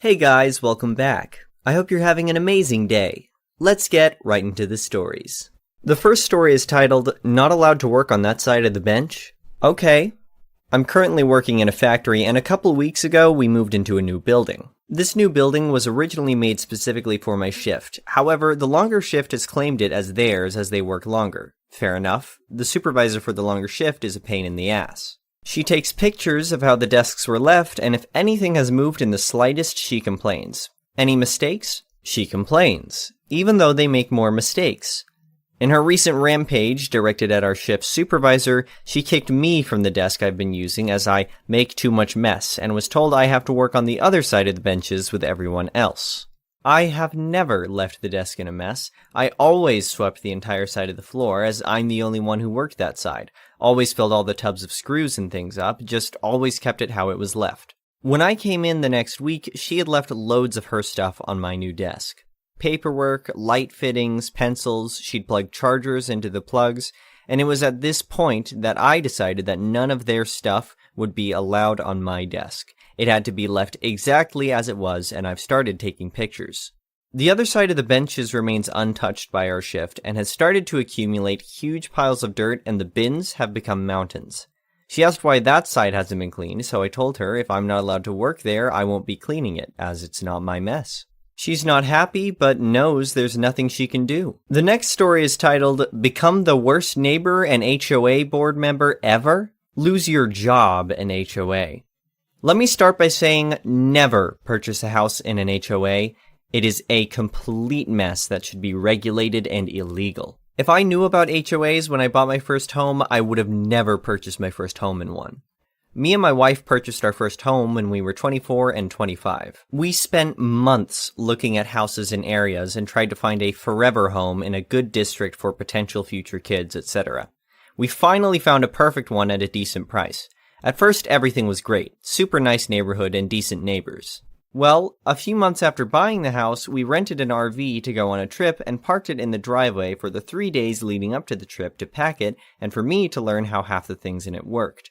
Hey guys, welcome back. I hope you're having an amazing day. Let's get right into the stories. The first story is titled, Not Allowed to Work on That Side of the Bench? Okay. I'm currently working in a factory, and a couple weeks ago we moved into a new building. This new building was originally made specifically for my shift. However, the longer shift has claimed it as theirs as they work longer. Fair enough. The supervisor for the longer shift is a pain in the ass. She takes pictures of how the desks were left, and if anything has moved in the slightest, she complains. Any mistakes? She complains, even though they make more mistakes. In her recent rampage, directed at our shift supervisor, she kicked me from the desk I've been using as I make too much mess, and was told I have to work on the other side of the benches with everyone else. I have never left the desk in a mess. I always swept the entire side of the floor, as I'm the only one who worked that side. Always filled all the tubs of screws and things up, just always kept it how it was left. When I came in the next week, she had left loads of her stuff on my new desk. Paperwork, light fittings, pencils, she'd plugged chargers into the plugs, and it was at this point that I decided that none of their stuff would be allowed on my desk. It had to be left exactly as it was, and I've started taking pictures. The other side of the benches remains untouched by our shift, and has started to accumulate huge piles of dirt, and the bins have become mountains. She asked why that side hasn't been cleaned, so I told her if I'm not allowed to work there, I won't be cleaning it, as it's not my mess. She's not happy, but knows there's nothing she can do. The next story is titled, Become the Worst Neighbor and HOA Board Member Ever? Lose Your Job in HOA. Let me start by saying never purchase a house in an HOA. It is a complete mess that should be regulated and illegal. If I knew about HOAs when I bought my first home, I would have never purchased my first home in one. Me and my wife purchased our first home when we were 24 and 25. We spent months looking at houses in areas and tried to find a forever home in a good district for potential future kids, etc. We finally found a perfect one at a decent price. At first, everything was great. Super nice neighborhood and decent neighbors. Well, a few months after buying the house, we rented an RV to go on a trip and parked it in the driveway for the 3 days leading up to the trip to pack it and for me to learn how half the things in it worked.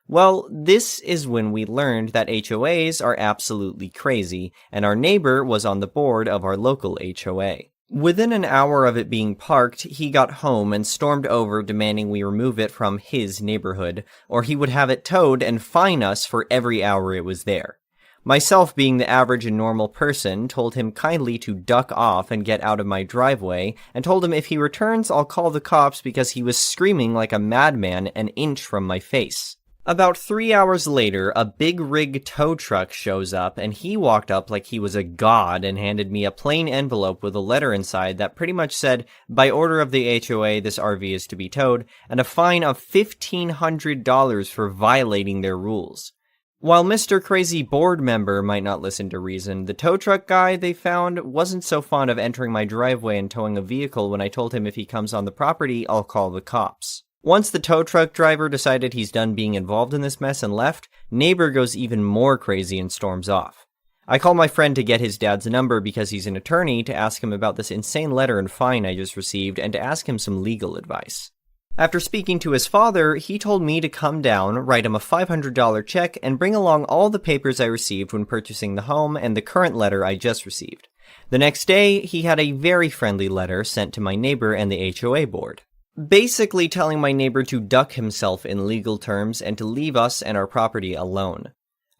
Well, this is when we learned that HOAs are absolutely crazy, and our neighbor was on the board of our local HOA. Within an hour of it being parked, he got home and stormed over demanding we remove it from his neighborhood, or he would have it towed and fine us for every hour it was there. Myself, being the average and normal person, told him kindly to duck off and get out of my driveway, and told him if he returns, I'll call the cops because he was screaming like a madman an inch from my face. About 3 hours later, a big rig tow truck shows up, and he walked up like he was a god and handed me a plain envelope with a letter inside that pretty much said, by order of the HOA, this RV is to be towed, and a fine of $1,500 for violating their rules. While Mr. Crazy Board Member might not listen to reason, the tow truck guy they found wasn't so fond of entering my driveway and towing a vehicle when I told him if he comes on the property, I'll call the cops. Once the tow truck driver decided he's done being involved in this mess and left, neighbor goes even more crazy and storms off. I call my friend to get his dad's number because he's an attorney to ask him about this insane letter and fine I just received and to ask him some legal advice. After speaking to his father, he told me to come down, write him a $500 check, and bring along all the papers I received when purchasing the home and the current letter I just received. The next day, he had a very friendly letter sent to my neighbor and the HOA board, basically telling my neighbor to duck himself in legal terms and to leave us and our property alone.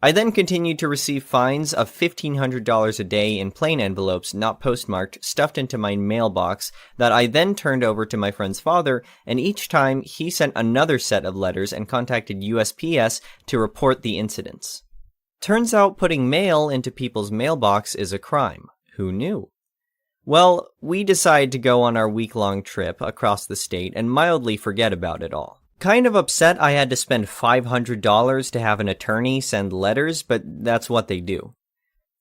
I then continued to receive fines of $1,500 a day in plain envelopes not postmarked, stuffed into my mailbox, that I then turned over to my friend's father, and each time he sent another set of letters and contacted USPS to report the incidents. Turns out putting mail into people's mailbox is a crime. Who knew? Well, we decided to go on our week-long trip across the state and mildly forget about it all. Kind of upset I had to spend $500 to have an attorney send letters, but that's what they do.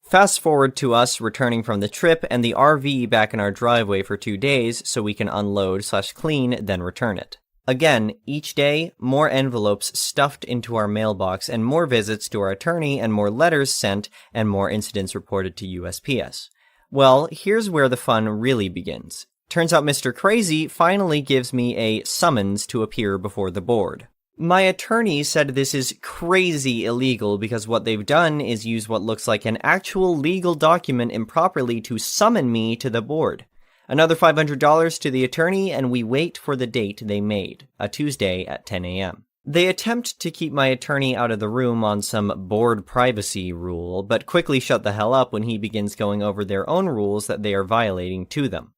Fast forward to us returning from the trip and the RV back in our driveway for 2 days so we can unload/clean, then return it. Again, each day, more envelopes stuffed into our mailbox and more visits to our attorney and more letters sent and more incidents reported to USPS. Well, here's where the fun really begins. Turns out Mr. Crazy finally gives me a summons to appear before the board. My attorney said this is crazy illegal because what they've done is use what looks like an actual legal document improperly to summon me to the board. Another $500 to the attorney, and we wait for the date they made, a Tuesday at 10 a.m. They attempt to keep my attorney out of the room on some board privacy rule, but quickly shut the hell up when he begins going over their own rules that they are violating to them.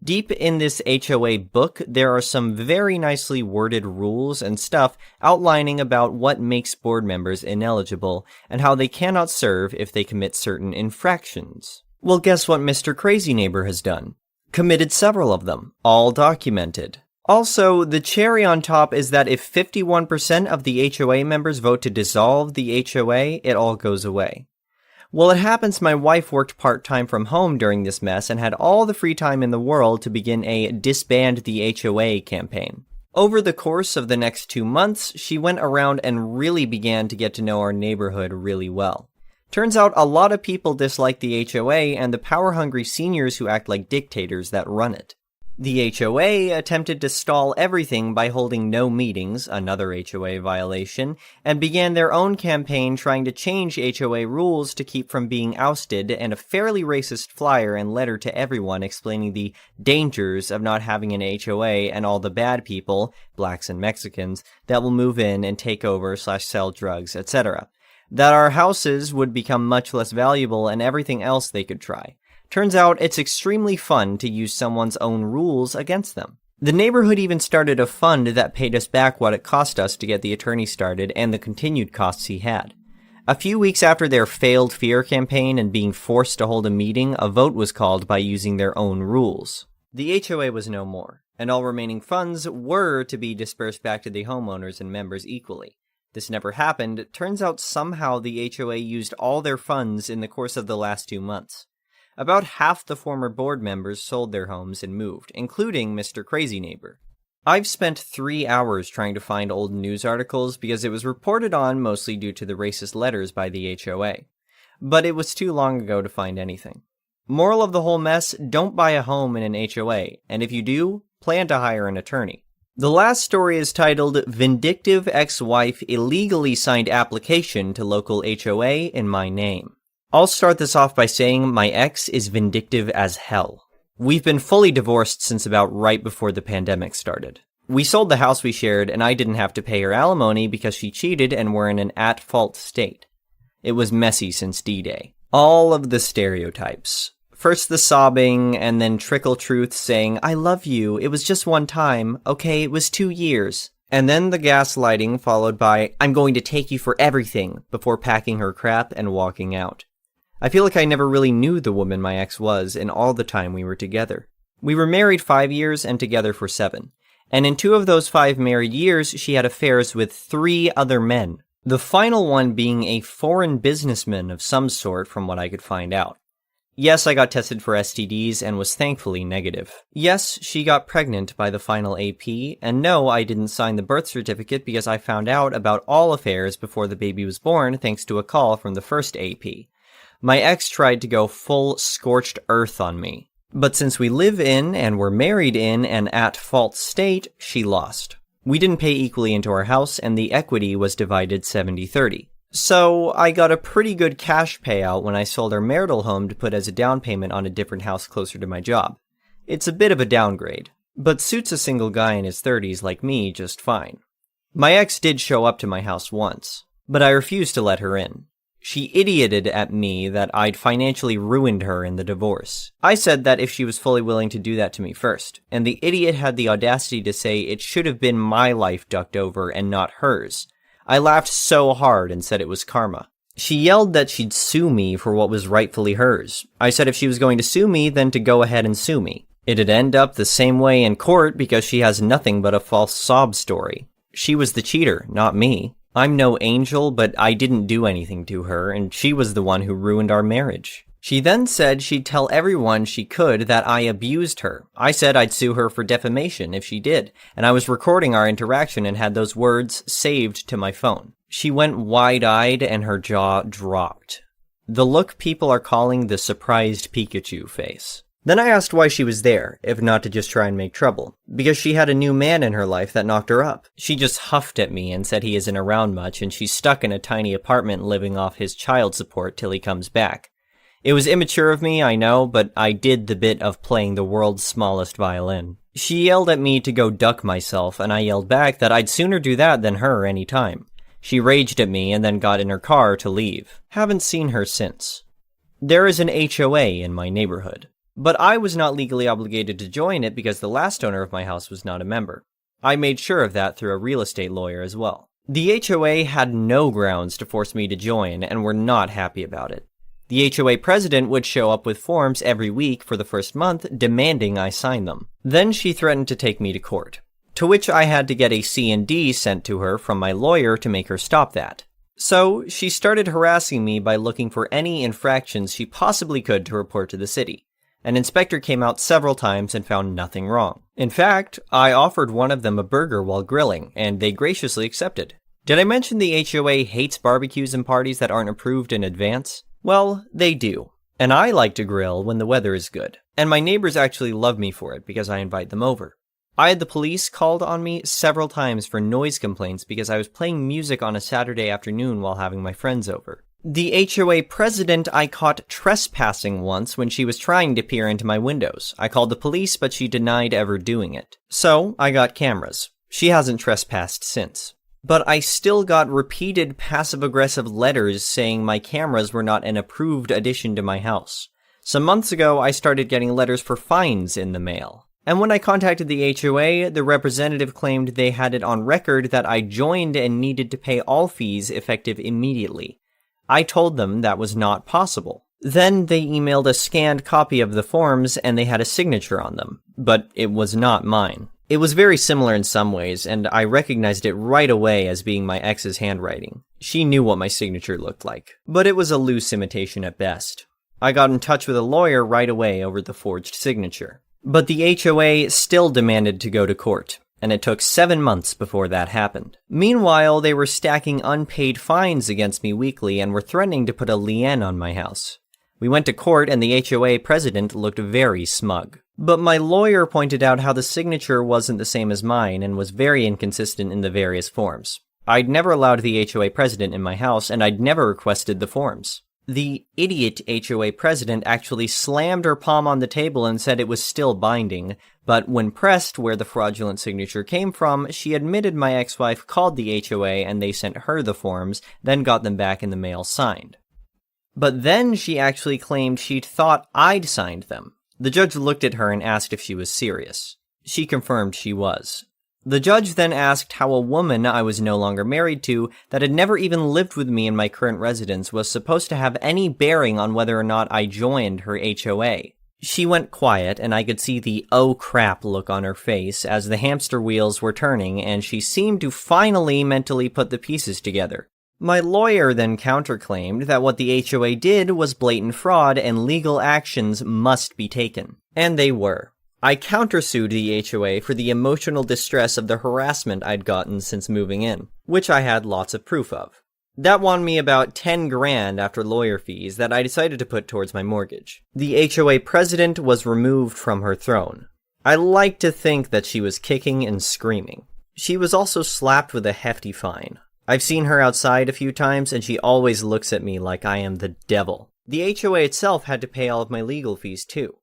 Deep in this HOA book, there are some very nicely worded rules and stuff outlining about what makes board members ineligible and how they cannot serve if they commit certain infractions. Well, guess what Mr. Crazy Neighbor has done? Committed several of them, all documented. Also, the cherry on top is that if 51% of the HOA members vote to dissolve the HOA, it all goes away. Well, it happens my wife worked part-time from home during this mess and had all the free time in the world to begin a Disband the HOA campaign. Over the course of the next 2 months, she went around and really began to get to know our neighborhood really well. Turns out a lot of people dislike the HOA and the power-hungry seniors who act like dictators that run it. The HOA attempted to stall everything by holding no meetings, another HOA violation, and began their own campaign trying to change HOA rules to keep from being ousted, and a fairly racist flyer and letter to everyone explaining the dangers of not having an HOA and all the bad people, blacks and Mexicans, that will move in and take over/sell drugs, etc. That our houses would become much less valuable and everything else they could try. Turns out it's extremely fun to use someone's own rules against them. The neighborhood even started a fund that paid us back what it cost us to get the attorney started and the continued costs he had. A few weeks after their failed fear campaign and being forced to hold a meeting, a vote was called by using their own rules. The HOA was no more, and all remaining funds were to be dispersed back to the homeowners and members equally. This never happened. It turns out somehow the HOA used all their funds in the course of the last 2 months. About half the former board members sold their homes and moved, including Mr. Crazy Neighbor. I've spent 3 hours trying to find old news articles because it was reported on mostly due to the racist letters by the HOA. But it was too long ago to find anything. Moral of the whole mess, don't buy a home in an HOA, and if you do, plan to hire an attorney. The last story is titled, Vindictive Ex-Wife Illegally Signed Application to Local HOA in My Name. I'll start this off by saying my ex is vindictive as hell. We've been fully divorced since about right before the pandemic started. We sold the house we shared and I didn't have to pay her alimony because she cheated and we're in an at-fault state. It was messy since D-Day. All of the stereotypes. First the sobbing, and then trickle truth saying, I love you, it was just one time, okay, it was 2 years. And then the gaslighting followed by, I'm going to take you for everything, before packing her crap and walking out. I feel like I never really knew the woman my ex was in all the time we were together. We were married 5 years and together for 7. And in 2 of those 5 married years, she had affairs with 3 other men. The final one being a foreign businessman of some sort from what I could find out. Yes, I got tested for STDs and was thankfully negative. Yes, she got pregnant by the final AP, and no, I didn't sign the birth certificate because I found out about all affairs before the baby was born thanks to a call from the first AP. My ex tried to go full scorched earth on me. But since we live in and were married in an at-fault state, she lost. We didn't pay equally into our house and the equity was divided 70-30. So I got a pretty good cash payout when I sold our marital home to put as a down payment on a different house closer to my job. It's a bit of a downgrade, but suits a single guy in his 30s like me just fine. My ex did show up to my house once, but I refused to let her in. She idioted at me that I'd financially ruined her in the divorce. I said that if she was fully willing to do that to me first, and the idiot had the audacity to say it should have been my life ducked over and not hers. I laughed so hard and said it was karma. She yelled that she'd sue me for what was rightfully hers. I said if she was going to sue me, then to go ahead and sue me. It'd end up the same way in court because she has nothing but a false sob story. She was the cheater, not me. I'm no angel, but I didn't do anything to her, and she was the one who ruined our marriage. She then said she'd tell everyone she could that I abused her. I said I'd sue her for defamation if she did, and I was recording our interaction and had those words saved to my phone. She went wide-eyed and her jaw dropped. The look people are calling the surprised Pikachu face. Then I asked why she was there, if not to just try and make trouble, because she had a new man in her life that knocked her up. She just huffed at me and said he isn't around much and she's stuck in a tiny apartment living off his child support till he comes back. It was immature of me, I know, but I did the bit of playing the world's smallest violin. She yelled at me to go duck myself, and I yelled back that I'd sooner do that than her any time. She raged at me and then got in her car to leave. Haven't seen her since. There is an HOA in my neighborhood, but I was not legally obligated to join it because the last owner of my house was not a member. I made sure of that through a real estate lawyer as well. The HOA had no grounds to force me to join and were not happy about it. The HOA president would show up with forms every week for the first month, demanding I sign them. Then she threatened to take me to court, to which I had to get a C&D sent to her from my lawyer to make her stop that. So she started harassing me by looking for any infractions she possibly could to report to the city. An inspector came out several times and found nothing wrong. In fact, I offered one of them a burger while grilling, and they graciously accepted. Did I mention the HOA hates barbecues and parties that aren't approved in advance? Well, they do. And I like to grill when the weather is good. And my neighbors actually love me for it because I invite them over. I had the police called on me several times for noise complaints because I was playing music on a Saturday afternoon while having my friends over. The HOA president I caught trespassing once when she was trying to peer into my windows. I called the police, but she denied ever doing it. So, I got cameras. She hasn't trespassed since. But I still got repeated passive-aggressive letters saying my cameras were not an approved addition to my house. Some months ago, I started getting letters for fines in the mail. And when I contacted the HOA, the representative claimed they had it on record that I joined and needed to pay all fees effective immediately. I told them that was not possible. Then they emailed a scanned copy of the forms and they had a signature on them, but it was not mine. It was very similar in some ways, and I recognized it right away as being my ex's handwriting. She knew what my signature looked like, but it was a loose imitation at best. I got in touch with a lawyer right away over the forged signature. But the HOA still demanded to go to court, and it took 7 months before that happened. Meanwhile, they were stacking unpaid fines against me weekly and were threatening to put a lien on my house. We went to court and the HOA president looked very smug. But my lawyer pointed out how the signature wasn't the same as mine and was very inconsistent in the various forms. I'd never allowed the HOA president in my house and I'd never requested the forms. The idiot HOA president actually slammed her palm on the table and said it was still binding, but when pressed where the fraudulent signature came from, she admitted my ex-wife called the HOA and they sent her the forms, then got them back in the mail signed. But then she actually claimed she'd thought I'd signed them. The judge looked at her and asked if she was serious. She confirmed she was. The judge then asked how a woman I was no longer married to, that had never even lived with me in my current residence, was supposed to have any bearing on whether or not I joined her HOA. She went quiet, and I could see the oh crap look on her face as the hamster wheels were turning, and she seemed to finally mentally put the pieces together. My lawyer then counterclaimed that what the HOA did was blatant fraud and legal actions must be taken. And they were. I countersued the HOA for the emotional distress of the harassment I'd gotten since moving in, which I had lots of proof of. That won me about 10 grand after lawyer fees that I decided to put towards my mortgage. The HOA president was removed from her throne. I like to think that she was kicking and screaming. She was also slapped with a hefty fine. I've seen her outside a few times and she always looks at me like I am the devil. The HOA itself had to pay all of my legal fees too.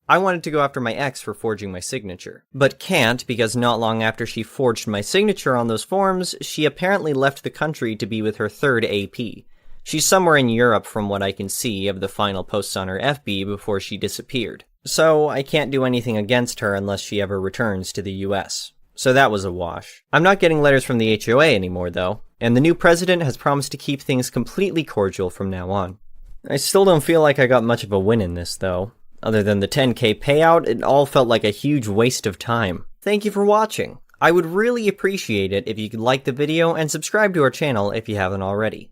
I wanted to go after my ex for forging my signature, but can't because not long after she forged my signature on those forms, she apparently left the country to be with her third AP. She's somewhere in Europe from what I can see of the final posts on her FB before she disappeared. So I can't do anything against her unless she ever returns to the US. So that was a wash. I'm not getting letters from the HOA anymore though, and the new president has promised to keep things completely cordial from now on. I still don't feel like I got much of a win in this though. Other than the 10K payout, it all felt like a huge waste of time. Thank you for watching. I would really appreciate it if you could like the video and subscribe to our channel if you haven't already.